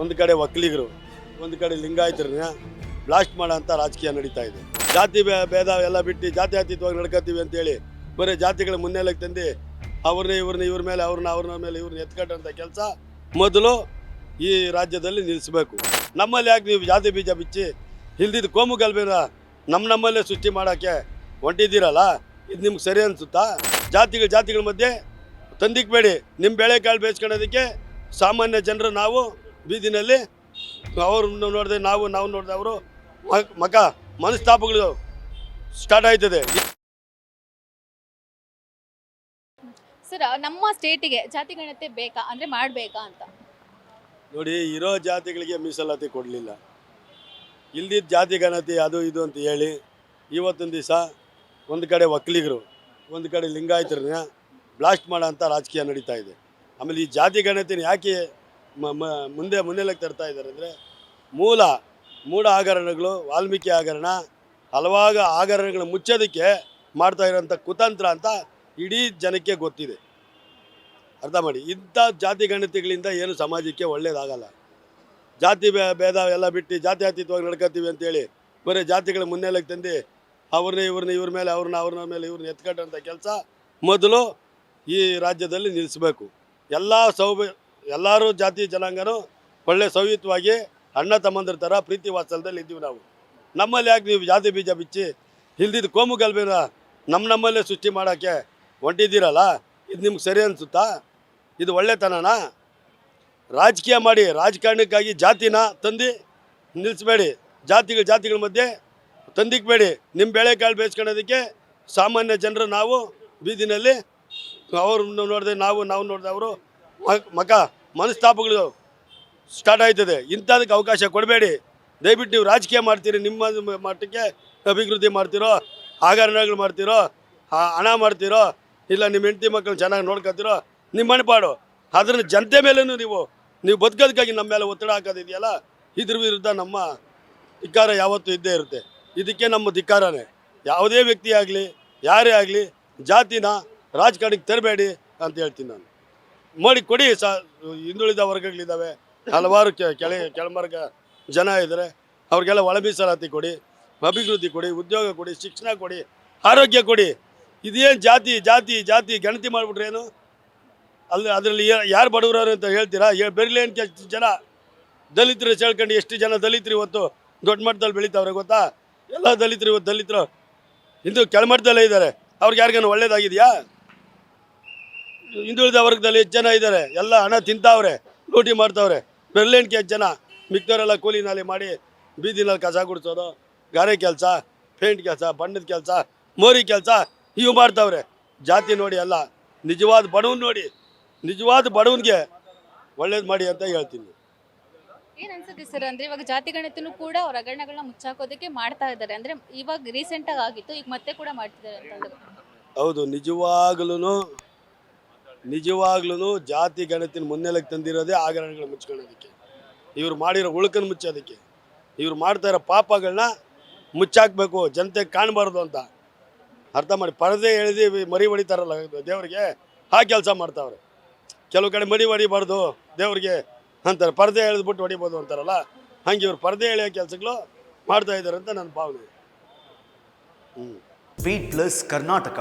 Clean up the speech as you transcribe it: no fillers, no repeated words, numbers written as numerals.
ಒಂದು ಕಡೆ ಒಕ್ಕಲಿಗರು, ಒಂದು ಕಡೆ ಲಿಂಗಾಯತರನ್ನ ಬ್ಲಾಸ್ಟ್ ಮಾಡೋ ಅಂತ ರಾಜಕೀಯ ನಡೀತಾ ಇದೆ. ಜಾತಿ ಭೇದ ಎಲ್ಲ ಬಿಟ್ಟು ಜಾತ್ಯತೀತವಾಗಿ ನಡ್ಕೋತೀವಿ ಅಂತೇಳಿ ಬರೀ ಜಾತಿಗಳ ಮುನ್ನೆಲೆಗೆ ತಂದು ಇವ್ರ ಮೇಲೆ ಅವ್ರನ್ನ ಮೇಲೆ ಇವ್ರನ್ನ ಎತ್ಕಟ್ಟಂಥ ಕೆಲಸ ಮೊದಲು ಈ ರಾಜ್ಯದಲ್ಲಿ ನಿಲ್ಲಿಸಬೇಕು. ನಮ್ಮಲ್ಲಿ ಯಾಕೆ ನೀವು ಜಾತಿ ಬೀಜ ಬಿಚ್ಚಿ ಇಲ್ದಿದ್ದು ಕೋಮು ಗಲಭೆನ ನಮ್ಮಲ್ಲೇ ಸೃಷ್ಟಿ ಮಾಡೋಕ್ಕೆ ಹೊಂಟಿದ್ದೀರಲ್ಲ, ಇದು ನಿಮ್ಗೆ ಸರಿ ಅನಿಸುತ್ತಾ? ಜಾತಿಗಳ ಮಧ್ಯೆ ತಂದಿಕ್ಬೇಡಿ. ನಿಮ್ಮ ಬೆಳೆ ಕಾಳು ಬೇಯಿಸ್ಕೊಳ್ಳೋದಕ್ಕೆ ಸಾಮಾನ್ಯ ಜನರು ನಾವು ಬೀದಿನಲ್ಲಿ ಅವ್ರನ್ನ ನೋಡಿದೆ ನಾವು ನೋಡಿದೆ ಅವರು ಮನಸ್ತಾಪಗಳು ಸ್ಟಾರ್ಟ್ ಆಯ್ತದೆ. ಸರ್, ನಮ್ಮ ಸ್ಟೇಟಿಗೆ ಜಾತಿ ಗಣತಿ ಬೇಕಾ ಅಂದ್ರೆ ಮಾಡಬೇಕಾ ಅಂತ? ನೋಡಿ, ಇರೋ ಜಾತಿಗಳಿಗೆ ಮೀಸಲಾತಿ ಕೊಡಲಿಲ್ಲ, ಇಲ್ದಿದ್ದ ಜಾತಿ ಗಣತಿ ಅದು ಇದು ಅಂತ ಹೇಳಿ ಇವತ್ತೊಂದು ದಿವಸ ಒಂದು ಕಡೆ ಒಕ್ಕಲಿಗರು, ಒಂದು ಕಡೆ ಲಿಂಗಾಯತರನ್ನ ಬ್ಲಾಸ್ಟ್ ಮಾಡೋ ಅಂಥ ರಾಜಕೀಯ ನಡೀತಾ ಇದೆ. ಆಮೇಲೆ ಈ ಜಾತಿ ಗಣತಿನ ಯಾಕೆ ಮುನ್ನೆಲೆಗೆ ತರ್ತಾ ಇದ್ದಾರೆ ಅಂದರೆ, ಮೂಢ ಹಗರಣಗಳು, ವಾಲ್ಮೀಕಿ ಹಗರಣ, ಹಲವಾರು ಹಗರಣಗಳು ಮುಚ್ಚೋದಕ್ಕೆ ಮಾಡ್ತಾ ಇರೋಂಥ ಕುತಂತ್ರ ಅಂತ ಇಡೀ ಜನಕ್ಕೆ ಗೊತ್ತಿದೆ. ಅರ್ಥ ಮಾಡಿ. ಇಂಥ ಜಾತಿ ಗಣತಿಗಳಿಂದ ಏನು ಸಮಾಜಕ್ಕೆ ಒಳ್ಳೇದಾಗಲ್ಲ. ಜಾತಿ ಭೇದ ಎಲ್ಲ ಬಿಟ್ಟು ಜಾತ್ಯತೀತವಾಗಿ ನಡ್ಕೋತೀವಿ ಅಂತೇಳಿ ಬರೀ ಜಾತಿಗಳ ಮುನ್ನೆಲೆಗೆ ತಂದು ಇವ್ರ ಮೇಲೆ ಅವ್ರನ್ನ ಮೇಲೆ ಇವ್ರನ್ನ ಎತ್ಕಟ್ಟಂಥ ಕೆಲಸ ಮೊದಲು ಈ ರಾಜ್ಯದಲ್ಲಿ ನಿಲ್ಲಿಸಬೇಕು. ಎಲ್ಲರೂ ಜಾತಿ ಜನಾಂಗನೂ ಒಳ್ಳೆ ಸೌಯುತವಾಗಿ ಅಣ್ಣ ತಮ್ಮಂದ್ರ ಥರ ಪ್ರೀತಿ ವಾತ್ಸಲ್ಯದಲ್ಲಿ ಇದ್ದೀವಿ ನಾವು. ನಮ್ಮಲ್ಲಿ ಯಾಕೆ ನೀವು ಜಾತಿ ಬೀಜ ಬಿಚ್ಚಿ ಇಲ್ದಿದ್ದು ಕೋಮು ಗಲಭೆನ ನಮ್ಮಲ್ಲೇ ಸೃಷ್ಟಿ ಮಾಡೋಕ್ಕೆ ಹೊಂಟಿದ್ದೀರಲ್ಲ, ಇದು ನಿಮ್ಗೆ ಸರಿ ಅನಿಸುತ್ತಾ? ಇದು ಒಳ್ಳೆತನನಾ? ರಾಜಕೀಯ ಮಾಡಿ ರಾಜಕಾರಣಕ್ಕಾಗಿ ಜಾತಿನ ತಂದು ನಿಲ್ಲಿಸಬೇಡಿ. ಜಾತಿಗಳ ಮಧ್ಯೆ ತಂದಿಕ್ಬೇಡಿ. ನಿಮ್ಮ ಬೆಳೆ ಕಾಳು ಬೇಯಿಸ್ಕೊಳ್ಳೋದಕ್ಕೆ ಸಾಮಾನ್ಯ ಜನರು ನಾವು ಬೀದಿನಲ್ಲಿ ಅವ್ರನ್ನ ನೋಡಿದೆ ನಾವು ನೋಡಿದೆ ಅವರು ಮನಸ್ತಾಪಗಳು ಸ್ಟಾರ್ಟ್ ಆಯ್ತದೆ. ಇಂಥದಕ್ಕೆ ಅವಕಾಶ ಕೊಡಬೇಡಿ. ದಯವಿಟ್ಟು ನೀವು ರಾಜಕೀಯ ಮಾಡ್ತೀರಿ, ನಿಮ್ಮ ಮಟ್ಟಕ್ಕೆ ಅಭಿವೃದ್ಧಿ ಮಾಡ್ತಿರೋ, ಹಗರಣಗಳು ಮಾಡ್ತಿರೋ, ಹಣ ಮಾಡ್ತಿರೋ, ಇಲ್ಲ ನಿಮ್ಮ ಹೆಂಡತಿ ಮಕ್ಕಳು ಚೆನ್ನಾಗಿ ನೋಡ್ಕೊತಿರೋ, ನಿಮ್ಮ ಮನೆಪಾಡು. ಅದನ್ನು ಜನತೆ ಮೇಲೂ ನೀವು ಬದುಕೋದಕ್ಕಾಗಿ ನಮ್ಮ ಮೇಲೆ ಒತ್ತಡ ಹಾಕೋದಿದೆಯಲ್ಲ, ಇದ್ರ ವಿರುದ್ಧ ನಮ್ಮ ಧಿಕ್ಕಾರ ಯಾವತ್ತೂ ಇದ್ದೇ ಇರುತ್ತೆ. ಇದಕ್ಕೆ ನಮ್ಮ ಧಿಕ್ಕಾರನೇ. ಯಾವುದೇ ವ್ಯಕ್ತಿ ಆಗಲಿ, ಯಾರೇ ಆಗಲಿ, ಜಾತಿನ ರಾಜಕಾರಣಕ್ಕೆ ತರಬೇಡಿ ಅಂತ ಹೇಳ್ತೀನಿ ನಾನು. ಕೊಡಿ. ಹಿಂದುಳಿದ ವರ್ಗಗಳಿದ್ದಾವೆ, ಹಲವಾರು ಕೆಳಮರ್ಗ ಜನ ಇದ್ದಾರೆ, ಅವ್ರಿಗೆಲ್ಲ ಒಳ ಮೀಸಲಾತಿ ಕೊಡಿ, ಅಭಿವೃದ್ಧಿ ಕೊಡಿ, ಉದ್ಯೋಗ ಕೊಡಿ, ಶಿಕ್ಷಣ ಕೊಡಿ, ಆರೋಗ್ಯ ಕೊಡಿ. ಇದೇನು ಜಾತಿ ಗಣತಿ ಮಾಡಿಬಿಟ್ರೇನು? ಅದರಲ್ಲಿ ಯಾರು ಬಡವರವ್ರು ಅಂತ ಹೇಳ್ತೀರಾ? ಬರಲಿ ಅಂತ ಎಷ್ಟು ಜನ ದಲಿತರು ಸೇಳ್ಕೊಂಡು ಎಷ್ಟು ಜನ ದಲಿತರು ಇವತ್ತು ದೊಡ್ಡ ಮಟ್ಟದಲ್ಲಿ ಬೆಳೀತಾವ್ರೆ ಗೊತ್ತಾ? ಎಲ್ಲ ದಲಿತರು ಇಂದು ಕೆಳಮಟ್ಟದಲ್ಲೇ ಇದ್ದಾರೆ. ಅವ್ರಿಗೆ ಯಾರಿಗೇನು ಒಳ್ಳೇದಾಗಿದೆಯಾ? ಹಿಂದುಳಿದ ವರ್ಗದಲ್ಲಿ ಎಷ್ಟು ಜನ ಇದ್ದಾರೆ, ಎಲ್ಲ ಹಣ ತಿಂತಾವ್ರೆ, ಲೂಟಿ ಮಾಡ್ತಾವ್ರೆ. ಬೆರ್ಲೇನ್ಗೆ ಎಷ್ಟು ಜನ, ಮಿಕ್ತವರೆಲ್ಲ ಕೂಲಿ ನಾಲಿ ಮಾಡಿ ಬೀದಿನಲ್ಲಿ ಕಸ ಗುಡಿಸೋದು, ಗಾರೆ ಕೆಲಸ, ಪೇಂಟ್ ಕೆಲಸ, ಬಣ್ಣದ ಕೆಲಸ, ಮೋರಿ ಕೆಲಸ ಇವು ಮಾಡ್ತಾವ್ರೆ. ಜಾತಿ ನೋಡಿ ಅಲ್ಲ, ನಿಜವಾದ ಬಡವನಿಗೆ ಒಳ್ಳೇದು ಮಾಡಿ ಅಂತ ಹೇಳ್ತೀನಿ. ಏನ್ ಅನ್ಸುತ್ತೆ ಸರ್, ಅಂದ್ರೆ ಇವಾಗ ಜಾತಿ ಗಣತಿನೂ ಕೂಡ ಅವ್ರ ಹಗರಣಗಳನ್ನ ಮುಚ್ಚಾಕೋದಕ್ಕೆ ಮಾಡ್ತಾ ಇದ್ದಾರೆ. ಅಂದ್ರೆ ಇವಾಗ ರೀಸೆಂಟ್ ಆಗಿತ್ತು, ಈಗ ಮತ್ತೆ ಕೂಡ ಮಾಡ್ತಿದ್ದಾರೆ ಅಂತ. ಹೌದು, ನಿಜವಾಗ್ಲೂ ಜಾತಿ ಗಣತಿನ ಮುನ್ನೆಲೆಗೆ ತಂದಿರೋದೇ ಹಗರಣಗಳು ಮುಚ್ಕೊಳ್ಳೋದಕ್ಕೆ, ಇವ್ರು ಮಾಡಿರೋ ಉಳುಕನ್ನು ಮುಚ್ಚೋದಕ್ಕೆ, ಇವ್ರು ಮಾಡ್ತಾ ಇರೋ ಪಾಪಗಳನ್ನ ಮುಚ್ಚಾಕಬೇಕು, ಜನತೆಗೆ ಕಾಣಬಾರ್ದು ಅಂತ. ಅರ್ಥ ಮಾಡಿ. ಪರದೆ ಎಳೆದು ಮರಿ ಹೊಡಿತಾರಲ್ಲ ದೇವ್ರಿಗೆ, ಆ ಕೆಲಸ ಮಾಡ್ತಾವ್ರೆ. ಕೆಲವು ಕಡೆ ಮರಿ ಹೊಡಿಬಾರ್ದು ದೇವ್ರಿಗೆ ಅಂತಾರೆ, ಪರದೆ ಎಳೆದ್ಬಿಟ್ಟು ಹೊಡಿಬೋದು ಅಂತಾರಲ್ಲ, ಹಂಗೆ ಇವ್ರು ಪರದೆ ಎಳೆಯೋ ಕೆಲಸಗಳು ಮಾಡ್ತಾ ಇದ್ದಾರೆ ಅಂತ ನನ್ನ ಭಾವನೆ. V plus Karnataka.